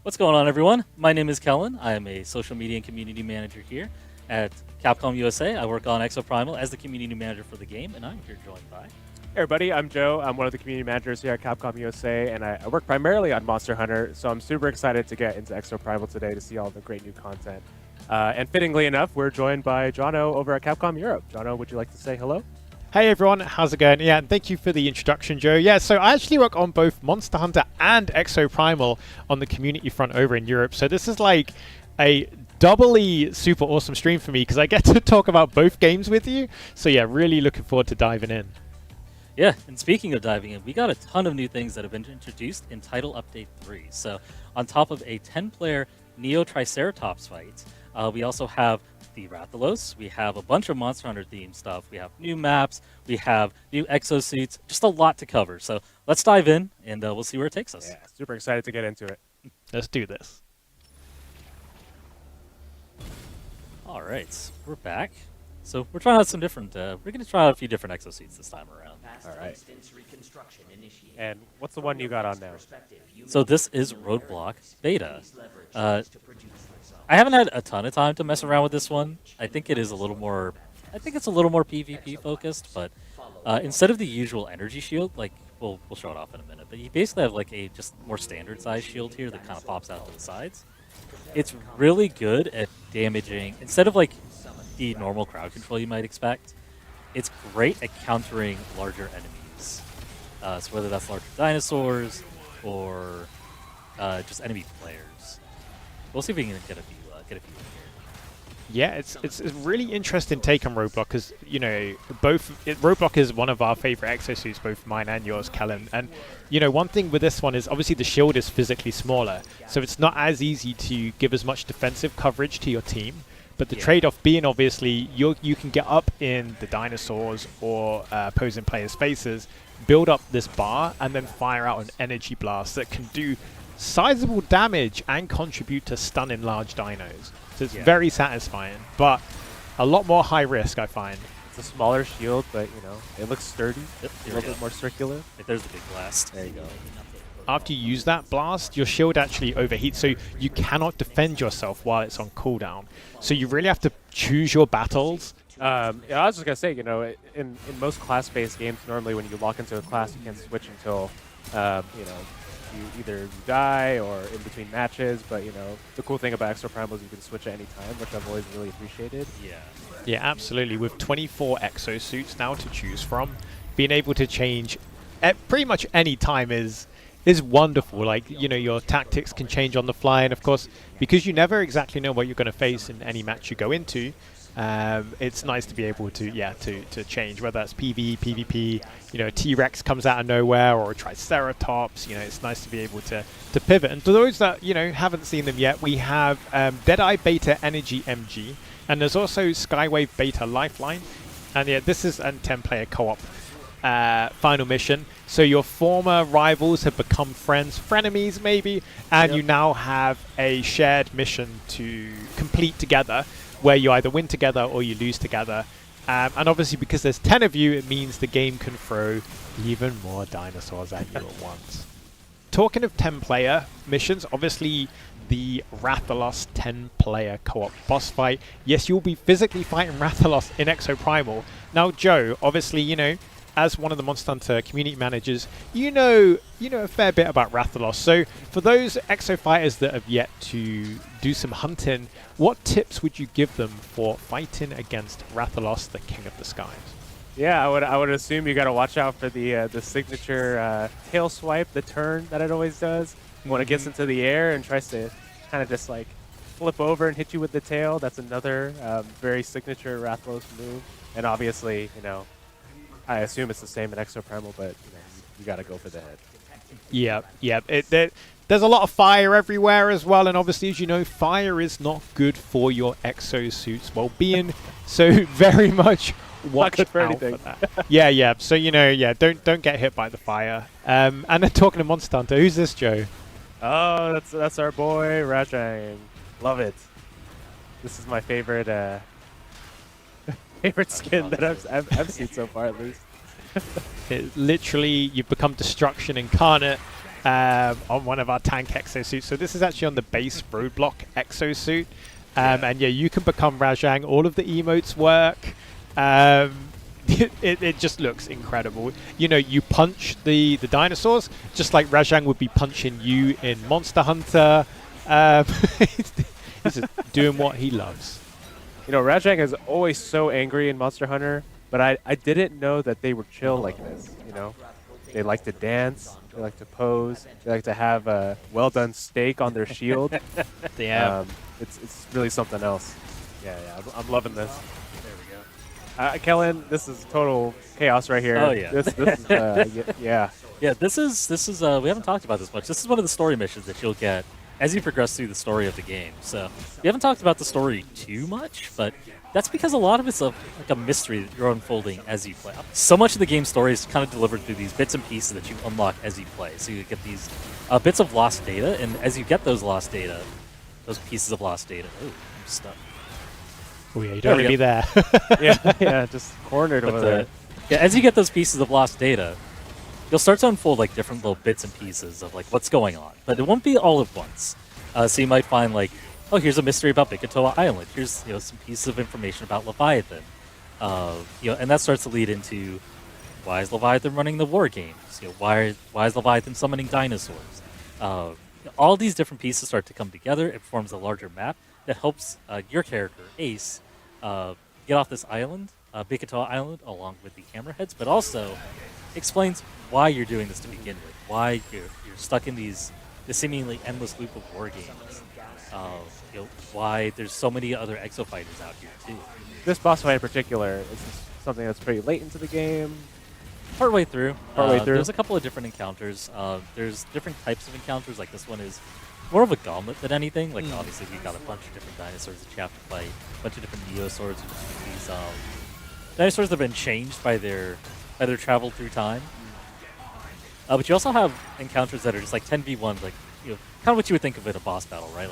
What's going on, everyone? My name is Kellen. I am a social media and community manager here at Capcom USA. I work on Exoprimal as the community manager for the game, and I'm here joined by... Hey everybody, I'm Joe. I'm one of the community managers here at Capcom USA, and I work primarily on Monster Hunter, so I'm super excited to get into Exoprimal today to see all the great new content. And fittingly enough, we're joined by Jono over at Capcom Europe. Jono, would you like to say hello? Hey everyone, how's it going? Yeah, and thank you for the introduction, Joe. Yeah, so I actually work on both Monster Hunter and Exoprimal on the community front over in Europe. So this is like a doubly super awesome stream for me because I get to talk about both games with you. So yeah, really looking forward to diving in. Yeah, and speaking of diving in, we got a ton of new things that have been introduced in Title Update 3. So on top of a 10-player Neo-Triceratops fight, we also have the Rathalos, we have a bunch of Monster Hunter themed stuff, we have new maps, we have new exosuits, just a lot to cover. So let's dive in and we'll see where it takes us. Yeah, super excited to get into it. Let's do this. All right, we're back. So we're trying out some different, we're going to try out a few different exosuits this time around. All right. And what's the one you got on now? So this is Roadblock Beta. I haven't had a ton of time to mess around with this one. I think it is a little more, it's a little more PvP focused, but instead of the usual energy shield, like we'll show it off in a minute, but you basically have like a just more standard size shield here that kind of pops out to the sides. It's really good at damaging, instead of like the normal crowd control you might expect, it's great at countering larger enemies. So whether that's larger dinosaurs or just enemy players. We'll see if we can get a few in here. Yeah, it's a really interesting take on Roadblock because, you know, Roadblock is one of our favorite exosuits, both mine and yours, Kellen. And, you know, one thing with this one is obviously the shield is physically smaller, so it's not as easy to give as much defensive coverage to your team. But the trade-off being, obviously, you can get up in the dinosaurs or opposing players' faces, build up this bar, and then fire out an energy blast that can do sizable damage and contribute to stunning large dinos. So it's very satisfying, but a lot more high risk, I find. It's a smaller shield, but, you know, it looks sturdy. Yep, a little bit more circular. There's the big blast. There you go. After you use that blast, your shield actually overheats, so you cannot defend yourself while it's on cooldown. So you really have to choose your battles. Yeah, I was just going to say, you know, in most class-based games, normally when you lock into a class, you can't switch until, you know, you die or in between matches. But, you know, the cool thing about Exoprimal is you can switch at any time, which I've always really appreciated. Yeah, absolutely. With 24 exosuits now to choose from, being able to change at pretty much any time is wonderful. Like, you know, your tactics can change on the fly, and of course, because you never exactly know what you're going to face in any match you go into, it's nice to be able to to change, whether that's PvE, PvP, you know, a T-Rex comes out of nowhere or a Triceratops. You know, it's nice to be able to pivot. And for those that, you know, haven't seen them yet, we have Deadeye Beta Energy MG, and there's also Skywave Beta Lifeline, and yeah, this is a 10-player co-op final mission. So your former rivals have become friends, frenemies maybe, and you now have a shared mission to complete together, where you either win together or you lose together. And obviously, because there's 10 of you, it means the game can throw even more dinosaurs at you at once. Talking of 10-player missions, obviously the Rathalos 10-player co-op boss fight. Yes, you'll be physically fighting Rathalos in Exoprimal. Now, Joe, obviously, you know, as one of the Monster Hunter community managers, you know a fair bit about Rathalos. So for those exo fighters that have yet to do some hunting, what tips would you give them for fighting against Rathalos, the King of the Skies? Yeah, I would assume you got to watch out for the signature tail swipe, the turn that it always does when it gets into the air and tries to kind of just like flip over and hit you with the tail. That's another very signature Rathalos move. And obviously, you know, I assume it's the same in Exoprimal, but you know, you got to go for the head. Yeah. There's a lot of fire everywhere as well, and obviously, as you know, fire is not good for your exosuit's well-being. So very much watch out for that. Yeah. So you know, don't get hit by the fire. And then talking to Monster Hunter, who's this, Joe? Oh, that's our boy Rajang. Love it. This is my favorite favorite skin that I've seen so far, at least. Literally, you've become destruction incarnate. on one of our tank exosuits. So this is actually on the base roadblock exosuit. And yeah, you can become Rajang. All of the emotes work. It just looks incredible. You know, you punch the dinosaurs just like Rajang would be punching you in Monster Hunter. He's just doing what he loves. You know, Rajang is always so angry in Monster Hunter, but I didn't know that they were chill like this, you know? They like to dance, they like to pose, they like to have a well-done steak on their shield. Yeah. It's really something else. Yeah, I'm loving this. There we go. Kellen, this is total chaos right here. Oh, yeah. This is, yeah. Yeah, this is we haven't talked about this much. This is one of the story missions that you'll get as you progress through the story of the game. So we haven't talked about the story too much, but that's because a lot of it's like a mystery that you're unfolding as you play. So much of the game story is kind of delivered through these bits and pieces that you unlock as you play. So you get these bits of lost data, and as you get those lost data, those pieces of lost data. Ooh, I'm stuck. Oh yeah, you don't want to be there. yeah, just cornered over there. Yeah, as you get those pieces of lost data, you'll start to unfold like different little bits and pieces of like what's going on, but it won't be all at once. So you might find like, oh, here's a mystery about Bikatoa Island. Here's some pieces of information about Leviathan. And that starts to lead into why is Leviathan running the war games? Why is Leviathan summoning dinosaurs? All these different pieces start to come together. It forms a larger map that helps your character Ace get off this island, Bikatoa Island, along with the hammerheads, but also explains why you're doing this to begin with. Why you're stuck in this seemingly endless loop of war games. Why there's so many other exo fighters out here too. This boss fight in particular is something that's pretty late into the game. Partway through. There's a couple of different encounters. There's different types of encounters. Like this one is more of a gauntlet than anything. Like obviously we've got a bunch of different dinosaurs that you have to fight. A bunch of different neosaurs. These dinosaurs that have been changed by their travel through time. But you also have encounters that are just like 10v1, like kind of what you would think of in a boss battle, right?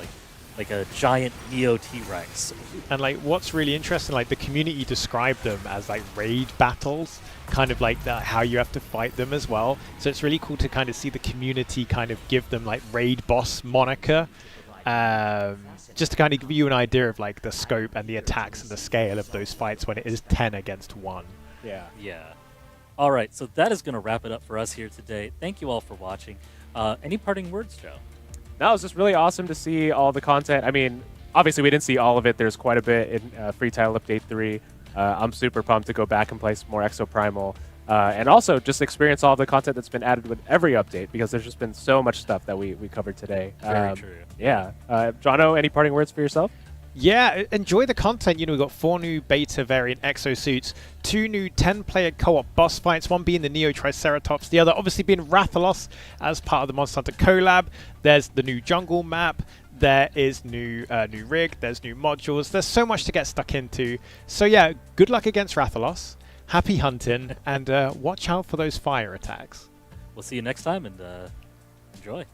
Like a giant Neo T-Rex. And like what's really interesting, like the community described them as like raid battles, kind of like how you have to fight them as well. So it's really cool to kind of see the community kind of give them like raid boss moniker, just to kind of give you an idea of like the scope and the attacks and the scale of those fights when it is 10 against 1. Yeah. All right, so that is going to wrap it up for us here today. Thank you all for watching. Any parting words, Joe? No, it's just really awesome to see all the content. I mean, obviously we didn't see all of it. There's quite a bit in Free Title Update 3. I'm super pumped to go back and play some more Exoprimal. And also just experience all the content that's been added with every update, because there's just been so much stuff that we covered today. Very true. Yeah. Jono, any parting words for yourself? Yeah, enjoy the content. We've got 4 new beta variant exosuits, 2 new 10-player co-op boss fights, one being the Neo Triceratops, the other obviously being Rathalos as part of the Monster Hunter collab. There's the new jungle map, there is new rig, there's new modules. There's so much to get stuck into. So yeah, good luck against Rathalos, happy hunting, and watch out for those fire attacks. We'll see you next time, and enjoy.